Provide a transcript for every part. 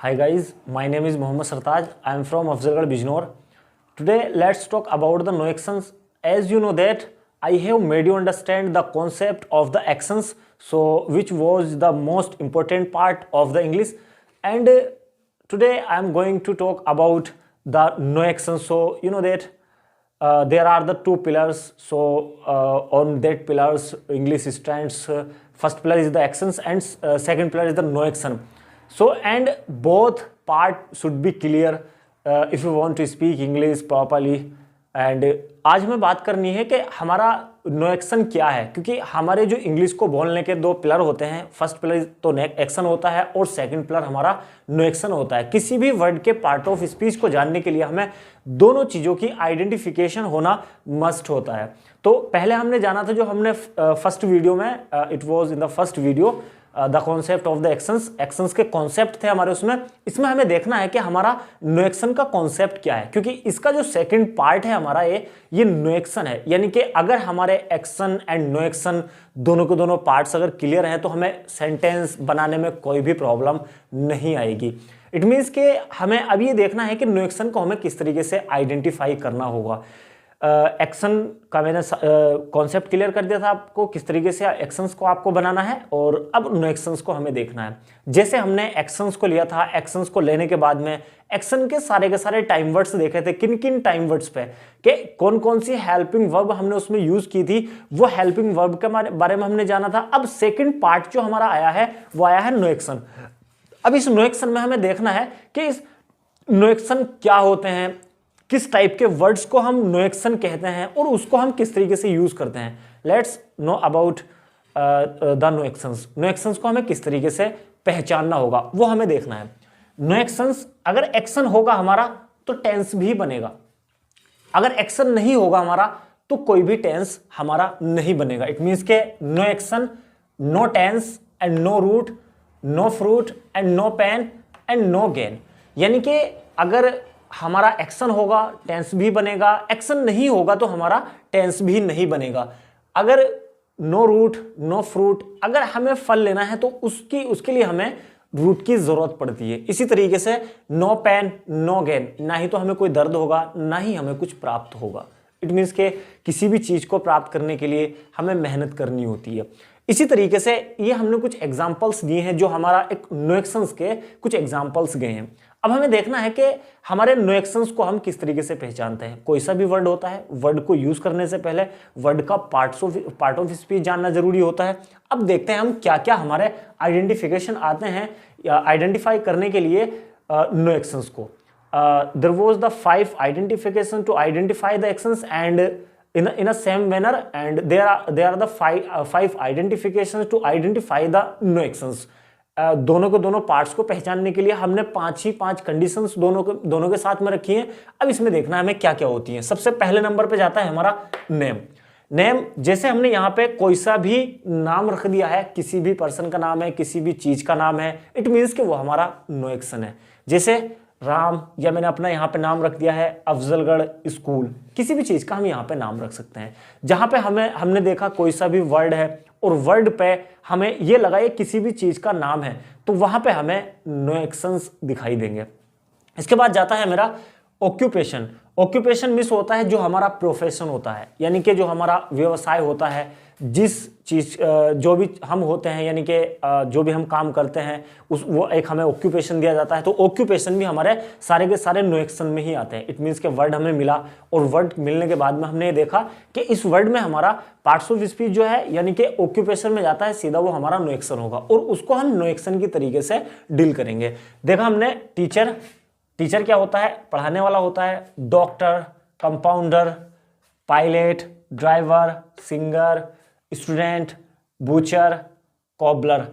Hi guys, my name is Mohammad Sartaj. I am from Afzalgarh, Bijnor. Today let's talk about the no actions. As you know that I have made you understand the concept of the actions, so which was the most important part of the English. And today I am going to talk about the no actions. So you know that there are the two pillars. So on that pillars English stands. First pillar is the actions and second pillar is the no action. So and both part should be clear if you want to speak English properly. And आज हमें बात करनी है कि हमारा no action क्या है, क्योंकि हमारे जो इंग्लिश को बोलने के दो पिलर होते हैं. फर्स्ट पिलर तो एक्शन होता है और सेकंड पिलर हमारा नो एक्शन होता है. किसी भी वर्ड के पार्ट ऑफ स्पीच को जानने के लिए हमें दोनों चीज़ों की आइडेंटिफिकेशन होना मस्ट होता है. तो पहले हमने जाना था जो हमने फर्स्ट वीडियो में it was in the first video the concept of the actions. Actions के कॉन्सेप्ट थे हमारे उसमें. इसमें हमें देखना है कि हमारा नो एक्शन का कॉन्सेप्ट क्या है, क्योंकि इसका जो सेकंड पार्ट है हमारा ये नो एक्शन है. यानी कि अगर हमारे एक्शन एंड नो एक्शन दोनों के दोनों पार्ट्स अगर क्लियर हैं तो हमें सेंटेंस बनाने में कोई भी प्रॉब्लम नहीं आएगी. इट मीन्स कि हमें अब ये देखना है कि नो एक्शन को हमें किस तरीके से आइडेंटिफाई करना होगा. एक्शन का मैंने कॉन्सेप्ट क्लियर कर दिया था आपको, किस तरीके से एक्शंस को आपको बनाना है, और अब नो एक्शंस को हमें देखना है. जैसे हमने एक्शंस को लिया था, एक्शंस को लेने के बाद में एक्शन के सारे टाइम वर्ड्स देखे थे. किन किन टाइम वर्ड्स पे कि कौन कौन सी हेल्पिंग वर्ब हमने उसमें यूज की थी, वो हेल्पिंग वर्ब के बारे में हमने जाना था. अब सेकेंड पार्ट जो हमारा आया है वो आया है नो एक्शन. अब इस नो एक्शन में हमें देखना है कि इस नो एक्शन क्या होते हैं, किस टाइप के वर्ड्स को हम नो एक्शन कहते हैं और उसको हम किस तरीके से यूज करते हैं. Let's know about the no actions. No actions को हमें किस तरीके से पहचानना होगा वो हमें देखना है. नो एक्शंस, अगर एक्शन होगा हमारा तो टेंस भी बनेगा. अगर एक्शन नहीं होगा हमारा तो कोई भी टेंस हमारा नहीं बनेगा. इट मीन्स के no action, no tense and no root, no fruit and no pain and no gain. यानी कि अगर हमारा एक्शन होगा टेंस भी बनेगा, एक्शन नहीं होगा तो हमारा टेंस भी नहीं बनेगा. अगर नो रूट नो फ्रूट, अगर हमें फल लेना है तो उसके लिए हमें रूट की जरूरत पड़ती है. इसी तरीके से नो पेन नो गेन, ना ही तो हमें कोई दर्द होगा ना ही हमें कुछ प्राप्त होगा. इट मीन्स के किसी भी चीज को प्राप्त करने के लिए हमें मेहनत करनी होती है. इसी तरीके से ये हमने कुछ एग्जाम्पल्स दिए हैं जो हमारा एक नो एक्शंस के कुछ एग्जाम्पल्स गए हैं. अब हमें देखना है कि हमारे नो एक्शंस को हम किस तरीके से पहचानते हैं. कोई सा भी वर्ड होता है, वर्ड को यूज करने से पहले वर्ड का पार्ट ऑफ स्पीच जानना जरूरी होता है. अब देखते हैं हम क्या क्या हमारे आइडेंटिफिकेशन आते हैं आइडेंटिफाई करने के लिए नो एक्शंस को. There was the 5 identification to identify the actions and in a same manner, and there are the five identifications to identify the no actions. दोनों के दोनों पार्ट्स को पहचानने के लिए हमने पांच कंडीशंस दोनों के साथ में रखी हैं. अब इसमें देखना है हमें क्या क्या होती हैं. सबसे पहले नंबर पे जाता है हमारा नेम. जैसे हमने यहाँ पे कोई सा भी नाम रख दिया है, किसी भी पर्सन का नाम है, किसी भी चीज का नाम है, इट मीन्स कि वो हमारा नो एक्शन है. जैसे राम, या मैंने अपना यहाँ पे नाम रख दिया है अफजलगढ़ स्कूल. किसी भी चीज का हम यहाँ पे नाम रख सकते हैं. जहां पे हमने देखा कोई सा भी वर्ड है और वर्ड पे हमें ये लगा ये किसी भी चीज का नाम है, तो वहां पे हमें नो एक्शंस दिखाई देंगे. इसके बाद जाता है मेरा ऑक्यूपेशन. ऑक्यूपेशन मिस होता है जो हमारा प्रोफेशन होता है, यानी कि जो हमारा व्यवसाय होता है, जिस चीज जो भी हम होते हैं, यानी कि जो भी हम काम करते हैं वो एक हमें ऑक्यूपेशन दिया जाता है. तो ऑक्यूपेशन भी हमारे सारे के सारे नो एक्शन में ही आते हैं. इट मीन्स के वर्ड हमें मिला और वर्ड मिलने के बाद में हमने ये देखा कि इस वर्ड में हमारा पार्ट्स ऑफ स्पीच जो है यानी कि ऑक्यूपेशन में जाता है, सीधा वो हमारा नो एक्शन होगा और उसको हम नो एक्शन की तरीके से डील करेंगे. देखा हमने टीचर क्या होता है, पढ़ाने वाला होता है. Doctor, compounder, pilot, driver, singer, student, butcher, cobbler.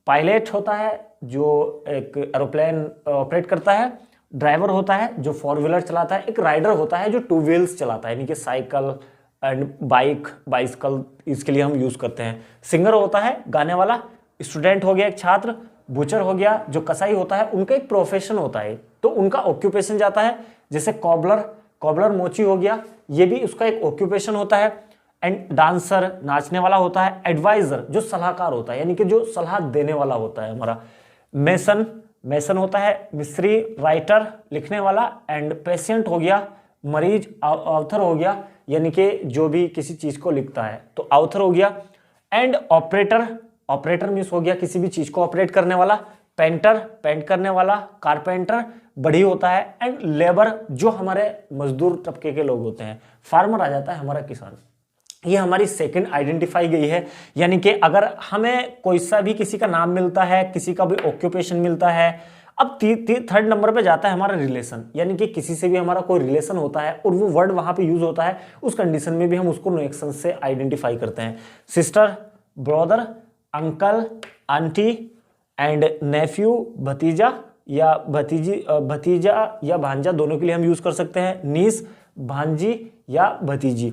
Pilot होता है जो एक एरोप्लेन ऑपरेट करता है. ड्राइवर होता है जो 4 व्हीलर चलाता है. एक राइडर होता है जो 2 व्हील्स चलाता है, यानी कि साइकिल एंड बाइसिकल, इसके लिए हम यूज करते हैं. सिंगर होता है गाने वाला. स्टूडेंट हो गया एक छात्र. बूचर हो गया जो कसाई होता है, उनका एक प्रोफेशन होता है तो उनका ऑक्यूपेशन जाता है. जैसे कॉबलर मोची हो गया, ये भी उसका एक ऑक्यूपेशन होता है. एंड डांसर नाचने वाला होता है. एडवाइजर जो सलाहकार होता है, यानी कि जो सलाह देने वाला होता है हमारा. मेसन मेसन होता है मिस्त्री, राइटर लिखने वाला, एंड पेशेंट हो गया मरीज, ऑथर हो गया यानी कि जो भी किसी चीज को लिखता है तो ऑथर हो गया, एंड ऑपरेटर, ऑपरेटर मीन्स हो गया किसी भी चीज को ऑपरेट करने वाला, पेंटर पेंट करने वाला, कारपेंटर बढ़ी होता है, एंड लेबर जो हमारे मजदूर तबके के लोग होते हैं, फार्मर आ जाता है हमारा किसान। ये हमारी सेकंड आइडेंटिफाई गई है, यानी कि अगर हमें कोई सा भी किसी का नाम मिलता है, किसी का भी ऑक्यूपेशन मिलता है। अब थर्ड नंबर पे जाता है हमारा रिलेशन, यानी कि किसी से भी हमारा कोई रिलेशन होता है और वो वर्ड वहां पे यूज होता है, उस कंडीशन में भी हम उसको नो एक्शन से आइडेंटिफाई करते हैं। Sister, brother, uncle, aunty, and nephew, भतीजा या भतीजी, भतीजा या भांजा दोनों के लिए हम यूज कर सकते हैं। नीस, भांजी या भतीजी।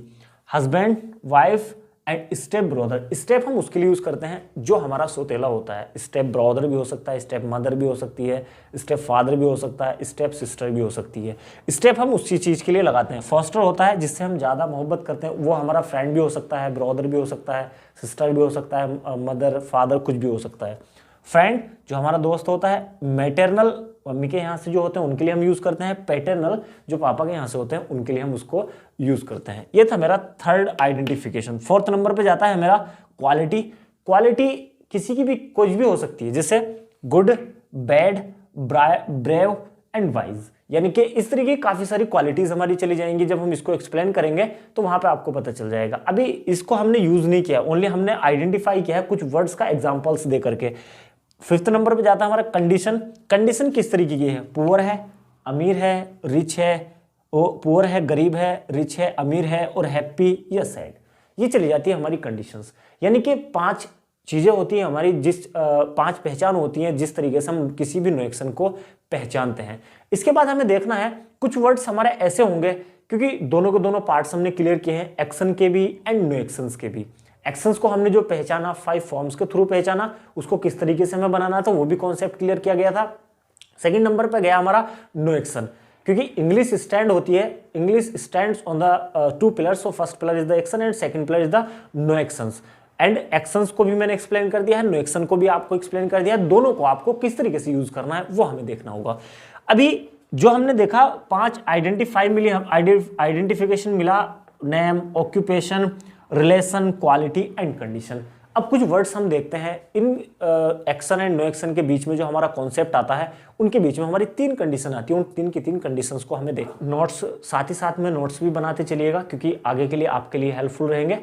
Husband, wife and step brother. Step हम उसके लिए यूज करते हैं जो हमारा सौतेला होता है। स्टेप ब्रदर भी हो सकता है, स्टेप मदर भी हो सकती है, स्टेप फादर भी हो सकता है, स्टेप सिस्टर भी हो सकती है। स्टेप हम उसी चीज के लिए लगाते हैं। फॉस्टर होता है जिससे हम ज्यादा मोहब्बत करते हैं, वो हमारा फ्रेंड भी हो सकता है, ब्रदर भी हो सकता है, सिस्टर भी हो सकता है, मदर, फादर कुछ भी हो सकता है। फ्रेंड जो हमारा दोस्त होता है। मैटरनल मम्मी के यहाँ से जो होते हैं उनके लिए हम यूज करते हैं। पैटर्नल जो पापा के यहाँ से होते हैं उनके लिए हम उसको यूज करते हैं। ये था मेरा थर्ड आइडेंटिफिकेशन। फोर्थ नंबर पे जाता है मेरा क्वालिटी। क्वालिटी किसी की भी कुछ भी हो सकती है, जैसे good, bad, brave and wise, यानी कि इस तरीके की काफी सारी क्वालिटीज हमारी चली जाएंगी। जब हम इसको एक्सप्लेन करेंगे तो वहां पे आपको पता चल जाएगा। अभी इसको हमने यूज नहीं किया, ओनली हमने आइडेंटिफाई किया है कुछ वर्ड्स का एग्जांपल्स दे करके। फिफ्थ नंबर पे जाता है हमारा कंडीशन। कंडीशन किस तरीके की है? पुअर है, अमीर है, रिच है, पुअर है, गरीब है, रिच है, अमीर है, और हैप्पी या सैड। ये चली जाती है हमारी कंडीशंस, यानी कि 5 चीजें होती हैं हमारी, जिस 5 पहचान होती हैं जिस तरीके से हम किसी भी नो एक्शन को पहचानते हैं। इसके बाद हमें देखना है कुछ वर्ड्स हमारे ऐसे होंगे, क्योंकि दोनों के दोनों पार्ट्स हमने क्लियर किए हैं, एक्शन के भी एंड नो एक्शंस के भी। एक्शंस को हमने जो पहचाना 5 फॉर्म्स के थ्रू पहचाना, उसको किस तरीके से हमें बनाना था वो भी कॉन्सेप्ट क्लियर किया गया था। सेकंड नंबर पे गया हमारा नो एक्शन, क्योंकि इंग्लिश स्टैंड होती है, English stands on the 2 pillars. So first pillar is the action and second pillar is the no actions. And actions को भी मैंने एक्सप्लेन कर दिया है, नो एक्शन को भी आपको एक्सप्लेन कर दिया है। दोनों को आपको किस तरीके से यूज करना है वो हमें देखना होगा। अभी जो हमने देखा 5 आइडेंटिफिकेशन मिला, name, occupation, relation, quality and condition. अब कुछ वर्ड्स हम देखते हैं, इन एक्शन एंड नो एक्शन के बीच में जो हमारा कॉन्सेप्ट आता है उनके बीच में हमारी 3 कंडीशन आती है। उन 3 की 3 कंडीशंस को हमें देख नोट्स, साथ ही साथ में नोट्स भी बनाते चलिएगा, क्योंकि आगे के लिए आपके लिए हेल्पफुल रहेंगे।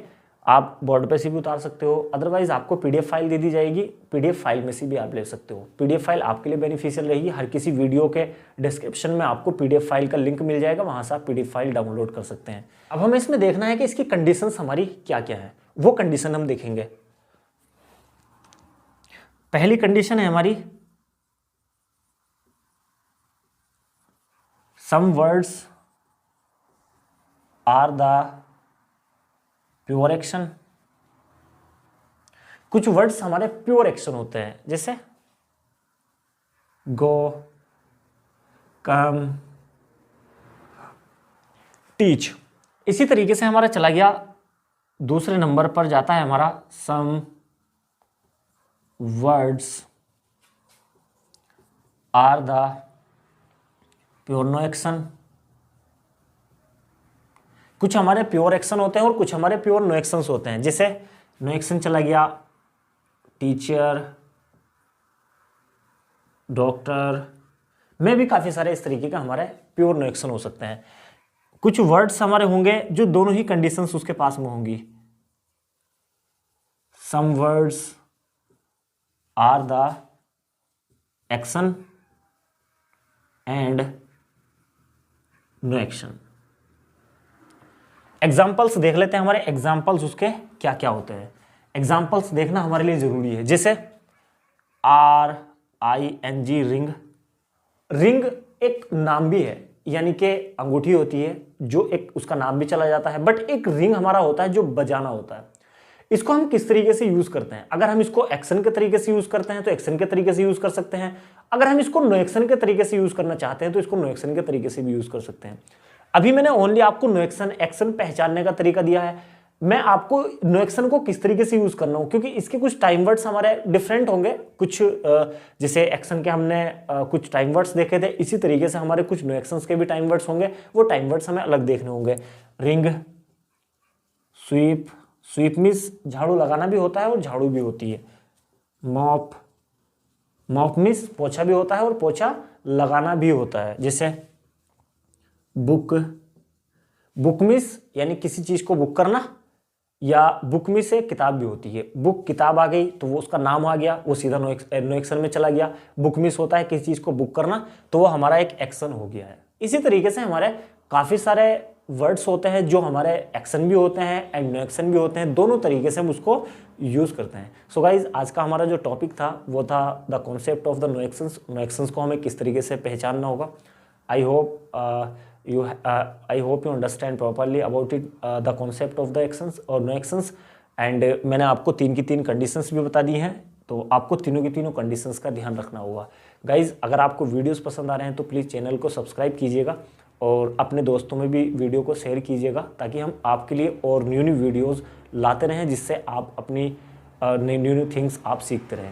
आप बोर्ड पे से भी उतार सकते हो, अदरवाइज आपको पीडीएफ फाइल दे दी जाएगी, पीडीएफ फाइल में से भी आप ले सकते हो। पीडीएफ फाइल आपके लिए बेनिफिशियल रहेगी। हर किसी वीडियो के डिस्क्रिप्शन में आपको पीडीएफ फाइल का लिंक मिल जाएगा, वहां से आप पीडीएफ फाइल डाउनलोड कर सकते हैं। अब हमें इसमें देखना है कि इसकी कंडीशंस हमारी क्या क्या है, वो कंडीशन हम देखेंगे। पहली कंडीशन है हमारी, some words are the pure action. कुछ वर्ड्स हमारे प्योर एक्शन होते हैं, जैसे गो, कम, टीच। इसी तरीके से हमारा चला गया दूसरे नंबर पर जाता है हमारा some words are the pure no action. कुछ हमारे प्योर एक्शन होते हैं और कुछ हमारे प्योर नो एक्शंस होते हैं। जैसे नो एक्शन चला गया टीचर, डॉक्टर, में भी काफी सारे इस तरीके का हमारे प्योर नो एक्शन हो सकते हैं। कुछ वर्ड्स हमारे होंगे जो दोनों ही कंडीशंस उसके पास में होंगी। Some words are the action and no action. Examples देख लेते हैं, हमारे एग्जाम्पल्स उसके क्या क्या होते हैं। एग्जाम्पल्स देखना हमारे लिए जरूरी है। जैसे RING, रिंग। रिंग एक नाम भी है, यानी कि अंगूठी होती है जो एक उसका नाम भी चला जाता है, बट एक रिंग हमारा होता है जो बजाना होता है। इसको हम किस तरीके से यूज करते हैं? अगर हम इसको एक्शन के तरीके से यूज करते हैं तो एक्शन के तरीके से यूज कर सकते हैं। अगर हम इसको नो एक्शन के तरीके से यूज करना चाहते हैं तो इसको नो एक्शन के तरीके से भी यूज कर सकते हैं। अभी मैंने ओनली आपको नो एक्शन, एक्शन पहचानने का तरीका दिया है। मैं आपको नो एक्शन को किस तरीके से यूज करना हूँ, क्योंकि इसके कुछ टाइम वर्ड्स हमारे डिफरेंट होंगे। कुछ जैसे एक्शन के हमने कुछ टाइम वर्ड्स देखे थे, इसी तरीके से हमारे कुछ नो एक्शंस के भी टाइम वर्ड्स होंगे, वो टाइम वर्ड्स हमें अलग देखने होंगे। रिंग, स्वीप, स्वीप मीन्स झाड़ू लगाना भी होता है और झाड़ू भी होती है। मॉप, मॉप मीन्स पोछा भी होता है और पोछा लगाना भी होता है। जैसे बुक, बुक मीन्स यानी किसी चीज को बुक करना, या बुक में से किताब भी होती है। बुक किताब आ गई तो वो उसका नाम आ गया, वो सीधा नो एक्शन में चला गया। बुक मिस होता है किसी चीज को बुक करना, तो वो हमारा एक एक्शन हो गया है। इसी तरीके से हमारे काफी सारे वर्ड्स होते हैं जो हमारे एक्शन भी होते हैं एंड नो एक्शन भी होते हैं, दोनों तरीके से हम उसको यूज करते हैं। सो गाइज, आज का हमारा जो टॉपिक था वो था the concept of the no actions. No actions को हमें किस तरीके से पहचानना होगा। I hope you understand properly about it, the concept of the actions और no actions। एंड मैंने आपको 3 की 3 कंडीशंस भी बता दी हैं, तो आपको तीनों की तीनों कंडीशंस का ध्यान रखना होगा। गाइज, अगर आपको वीडियोस पसंद आ रहे हैं तो प्लीज़ चैनल को सब्सक्राइब कीजिएगा और अपने दोस्तों में भी वीडियो को शेयर कीजिएगा, ताकि हम आपके लिए और न्यू वीडियोज़ लाते रहें, जिससे आप अपनी न्यू थिंग्स आप सीखते रहें।